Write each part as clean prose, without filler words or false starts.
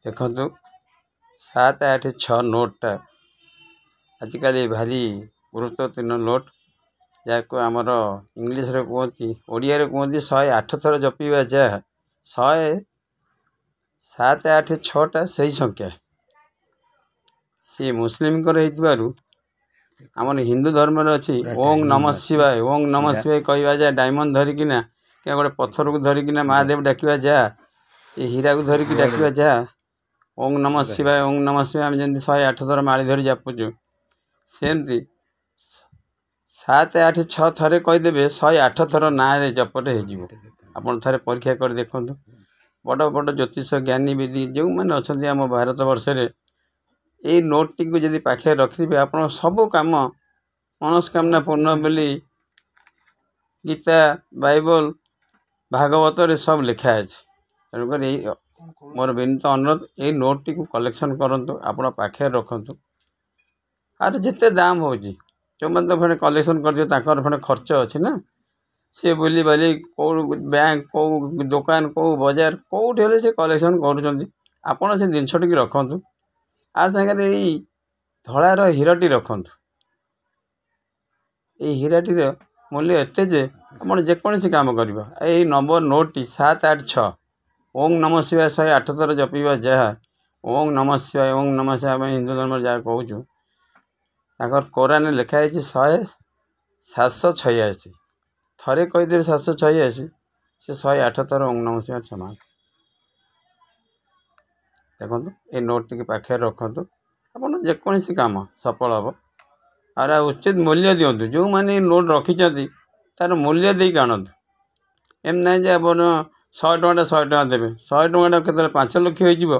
ଦେଖନ୍ତୁ 786 ନୋଟ୍ଟା ଆଜିକାଲି ଭାରି ଗୁରୁତ୍ୱପୂର୍ଣ୍ଣ ନୋଟ୍, ଯାହାକୁ ଆମର ଇଂଲିଶରେ କୁହନ୍ତି, ଓଡ଼ିଆରେ କୁହନ୍ତି 108 ଥର ଜପିବା ଯାହା 786ଟା ସେଇ ସଂଖ୍ୟା। ସିଏ ମୁସଲିମଙ୍କର ହେଇଥିବାରୁ ଆମର ହିନ୍ଦୁ ଧର୍ମରେ ଅଛି ଓଂ ନମଃ ଶିବାୟ। ଓଂ ନମଃ ଶିବାୟ କହିବା ଯାହା ଡାଇମଣ୍ଡ ଧରିକିନା କି ଗୋଟେ ପଥରକୁ ଧରିକିନା ମହାଦେବ ଡାକିବା ଯାହା, ଏ ହୀରାକୁ ଧରିକି ଡାକିବା ଯାହା ଓଂ ନମଃ ଶିବାୟ ଓଂ ନମଃ ଶିବାୟ ଆମେ ଯେମିତି 108 ଥର ମାଳି ଧରି ଜାପୁଛୁ, ସେମିତି 786 ଥରେ କହିଦେବେ 108 ଥର ନାଁରେ ଜପଟେ ହେଇଯିବ। ଆପଣ ଥରେ ପରୀକ୍ଷା କରି ଦେଖନ୍ତୁ। ବଡ଼ ବଡ଼ ଜ୍ୟୋତିଷ ଜ୍ଞାନୀ ବିଧି ଯେଉଁମାନେ ଅଛନ୍ତି ଆମ ଭାରତ ବର୍ଷରେ ଏଇ ନୋଟ୍ଟିକୁ ଯଦି ପାଖରେ ରଖିଥିବେ, ଆପଣ ସବୁ କାମ ମନସ୍କାମନା ପୂର୍ଣ୍ଣ ବୋଲି ଗୀତା, ବାଇବଲ, ଭାଗବତରେ ସବୁ ଲେଖା ଅଛି। ତେଣୁକରି ଏଇ ମୋର ବିନୀତ ଅନୁରୋଧ, ଏଇ ନୋଟ୍ଟିକୁ କଲେକ୍ସନ୍ କରନ୍ତୁ, ଆପଣ ପାଖରେ ରଖନ୍ତୁ। ଆର ଯେତେ ଦାମ୍ ହେଉଛି, ଯେଉଁମାନେ ତ ଫେଣେ କଲେକ୍ସନ୍ କରିଥିବେ ତାଙ୍କର ଫେଣେ ଖର୍ଚ୍ଚ ଅଛି ନା, ସିଏ ବୁଲି ବାଲି କେଉଁ ବ୍ୟାଙ୍କ, କେଉଁ ଦୋକାନ, କେଉଁ ବଜାର, କେଉଁଠି ହେଲେ ସେ କଲେକ୍ସନ୍ କରୁଛନ୍ତି। ଆପଣ ସେ ଜିନିଷଟିକି ରଖନ୍ତୁ। ଆ ସାଙ୍ଗରେ ଏଇ ଧଳାର ହୀରାଟି ରଖନ୍ତୁ। ଏଇ ହୀରାଟିର ମୂଲ୍ୟ ଏତେ ଯେ ଆପଣ ଯେକୌଣସି କାମ କରିବ। ଏଇ ନମ୍ବର ନୋଟ୍ଟି 786 ଓଂ ନମଃ ଶିବାୟ 108 ଥର ଜପିବା ଯାହା ଓଂ ନମଃ ଶିବାୟ ଓଂ ନମଃ ଶିବାୟ ଆମେ ହିନ୍ଦୁ ଧର୍ମରେ ଯାହା କହୁଛୁ, ତାଙ୍କର କୋରାନରେ ଲେଖା ହେଇଛି 786। ଥରେ କହିଦେବେ 786, ସେ 108 ଥର ଓଂ ନମଃ ଶିବାୟ ସମାନ। ଦେଖନ୍ତୁ ଏ ନୋଟ୍ଟିକି ପାଖରେ ରଖନ୍ତୁ, ଆପଣ ଯେକୌଣସି କାମ ସଫଳ ହେବ। ଆଉ ଉଚିତ ମୂଲ୍ୟ ଦିଅନ୍ତୁ। ଯେଉଁମାନେ ଏ ନୋଟ୍ ରଖିଛନ୍ତି ତା'ର ମୂଲ୍ୟ ଦେଇକି ଆଣନ୍ତୁ। ଏମିତି ନାହିଁ ଯେ ଆପଣ 100 ଟଙ୍କାଟା 100 ଟଙ୍କା ଦେବେ, 100 ଟଙ୍କାଟା କେତେବେଳେ 5 ଲକ୍ଷ ହେଇଯିବ,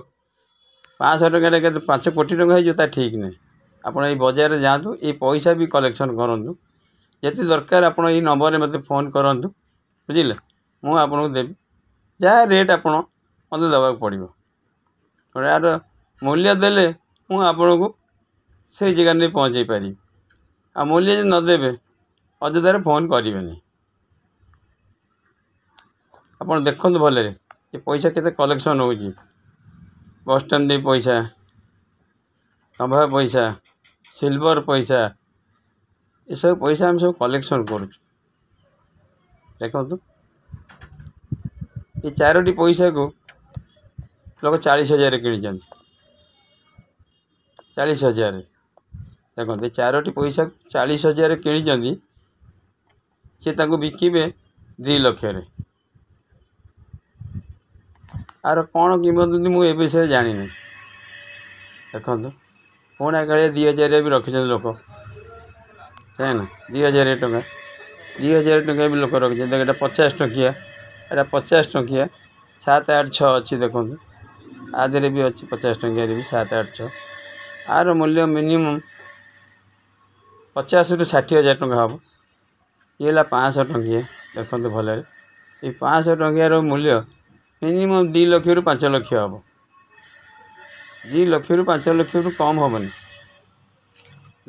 500 ଟଙ୍କାଟା କେତେ 5 କୋଟି ଟଙ୍କା ହେଇଯିବ, ତା ଠିକ୍ ନାହିଁ। ଆପଣ ଏଇ ବଜାରରେ ଯାଆନ୍ତୁ, ଏଇ ପଇସା ବି କଲେକ୍ସନ୍ କରନ୍ତୁ। ଯେତେ ଦରକାର ଆପଣ ଏଇ ନମ୍ବରରେ ମୋତେ ଫୋନ୍ କରନ୍ତୁ, ବୁଝିଲେ, ମୁଁ ଆପଣଙ୍କୁ ଦେବି। ଯାହା ରେଟ୍ ଆପଣ ମୋତେ ଦେବାକୁ ପଡ଼ିବ। ଏହାର ମୂଲ୍ୟ ଦେଲେ ମୁଁ ଆପଣଙ୍କୁ ସେଇ ଜାଗାରେ ନେଇ ପହଞ୍ଚାଇ ପାରିବି। ଆଉ ମୂଲ୍ୟ ଯଦି ନଦେବେ ଅଯଥାରେ ଫୋନ୍ କରିବେନି। ଆପଣ ଦେଖନ୍ତୁ ଭଲରେ ଏ ପଇସା କେତେ କଲେକ୍ସନ୍ ହେଉଛି। ବସ୍ଷ୍ଟାଣ୍ଡ ଦେଇ ପଇସା, ତମ୍ବା ପଇସା, ସିଲଭର ପଇସା, ଏସବୁ ପଇସା ଆମେ ସବୁ କଲେକ୍ସନ୍ କରୁଛୁ। ଦେଖନ୍ତୁ ଏ 4ଟି ପଇସାକୁ ଲୋକ 40,000 କିଣିଛନ୍ତି। 40,000। ଦେଖନ୍ତୁ ଏ 4ଟି ପଇସାକୁ 40,000 କିଣିଛନ୍ତି, ସେ ତାକୁ ବିକିବେ 2 ଲକ୍ଷରେ। ଆର କ'ଣ କିମ୍ବଦନ୍ତୀ ମୁଁ ଏ ବିଷୟରେ ଜାଣିନି। ଦେଖନ୍ତୁ ପୁରୁଣା କାଳିଆ 2,000 ବି ରଖିଛନ୍ତି ଲୋକ, ଜାଣିନା 2,000 ଟଙ୍କା, 2,000 ଟଙ୍କା ବି ଲୋକ ରଖିଛନ୍ତି। ଏଇଟା 50 ଟଙ୍କିଆ, ଏଇଟା 50 ଟଙ୍କିଆ 786 ଅଛି। ଦେଖନ୍ତୁ ଆ ଦେହରେ ବି ଅଛି 50 ଟଙ୍କିଆରେ ବି 786। ଆର ମୂଲ୍ୟ ମିନିମମ୍ 50,000 ରୁ 60,000 ଟଙ୍କା ହେବ। ଇଏ ହେଲା 500 ଟଙ୍କିଆ। ଦେଖନ୍ତୁ ଭଲରେ ଏଇ 500 ଟଙ୍କିଆର ମୂଲ୍ୟ ମିନିମମ୍ 2 ଲକ୍ଷରୁ 5 ଲକ୍ଷ ହେବ। 2 ଲକ୍ଷରୁ 5 ଲକ୍ଷରୁ କମ୍ ହେବନି।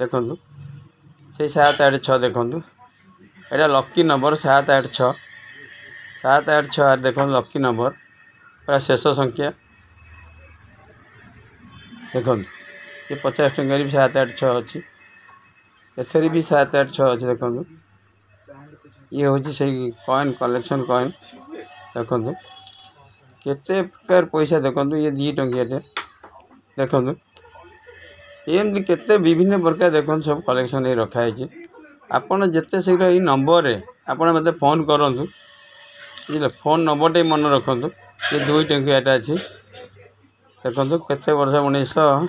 ଦେଖନ୍ତୁ ସେଇ 786 ଦେଖନ୍ତୁ, ଏଇଟା ଲକି ନମ୍ବର 786। 786 ଦେଖନ୍ତୁ ଲକି ନମ୍ବର, ଏଟା ଶେଷ ସଂଖ୍ୟା। ଦେଖନ୍ତୁ ଏ 50 ଟଙ୍କାରେ ବି 786 ଅଛି, ଏଥିରେ ବି 786 ଅଛି। ଦେଖନ୍ତୁ ଇଏ ହେଉଛି ସେଇ କଏନ୍, କଲେକ୍ସନ୍ କଏନ୍। ଦେଖନ୍ତୁ କେତେ ପ୍ରକାର ପଇସା। ଦେଖନ୍ତୁ ଇଏ 2 ଟଙ୍କିଆଟେ। ଦେଖନ୍ତୁ ଏମିତି କେତେ ବିଭିନ୍ନ ପ୍ରକାର ଦେଖନ୍ତୁ ସବୁ କଲେକ୍ସନ୍ ହେଇ ରଖା ହେଇଛି। ଆପଣ ଯେତେ ଶୀଘ୍ର ଏଇ ନମ୍ବରରେ ଆପଣ ମୋତେ ଫୋନ୍ କରନ୍ତୁ, ବୁଝିଲେ। ଫୋନ୍ ନମ୍ବରଟେ ମନେ ରଖନ୍ତୁ। ଏ 2 ଟଙ୍କିଆଟା ଅଛି। ଦେଖନ୍ତୁ କେତେ ବର୍ଷ 1900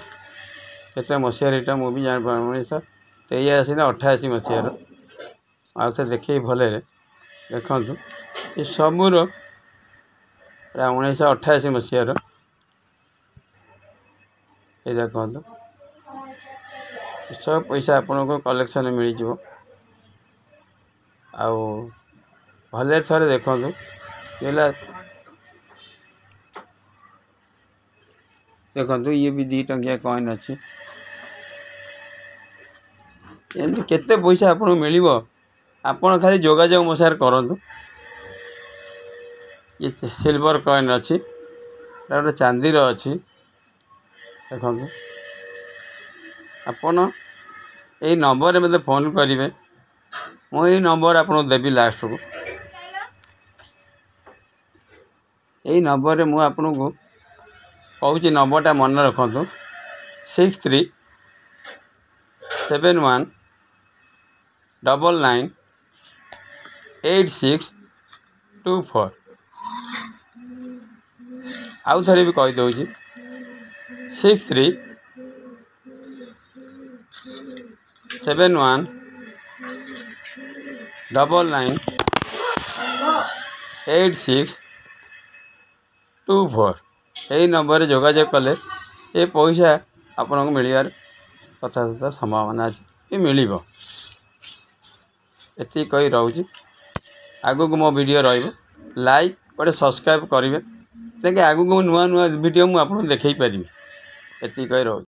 କେତେ ମସିହାରେ ଏଇଟା ମୁଁ ବି ଜାଣିପାରୁନି, 1983 ନା 88 ମସିହାର। ଆଉ ଥରେ ଦେଖେଇ ଭଲରେ ଦେଖନ୍ତୁ ଏ ସବୁର ଏଟା 1988 ମସିହାର। ଏ ଦେଖନ୍ତୁ ଏସବୁ ପଇସା ଆପଣଙ୍କୁ କଲେକ୍ସନ୍ ମିଳିଯିବ। ଆଉ ଭଲରେ ଥରେ ଦେଖନ୍ତୁ। ହେଲା ଦେଖନ୍ତୁ ଇଏ ବି 2 ଟଙ୍କିଆ କଏନ୍ ଅଛି। ଏମିତି କେତେ ପଇସା ଆପଣଙ୍କୁ ମିଳିବ, ଆପଣ ଖାଲି ଯୋଗାଯୋଗ ମୋ ସାଙ୍ଗରେ କରନ୍ତୁ। ଇଏ ସିଲଭର କଏନ୍ ଅଛି, ଏଟା ଗୋଟେ ଚାନ୍ଦିର ଅଛି। देखो आपण यही नंबर मत फोन करेंगे मुझे नंबर आपको देवी लास्ट को यही नंबर मुझे आपको कहूँ नंबरटा मन रखु 6371998624 आउ थे भी कहीदे 6371998624 यही नंबर जोगाजोग कले ये पैसा आपन को मिलवार कथा संभावना अच्छे मिल ये कही रोचे आगू को मो वीडियो लाइक गोटे सब्सक्राइब करेंगे देखिए आगू को नुआ नुआ वीडियो मुझे देखई पारि ये कही रोचे।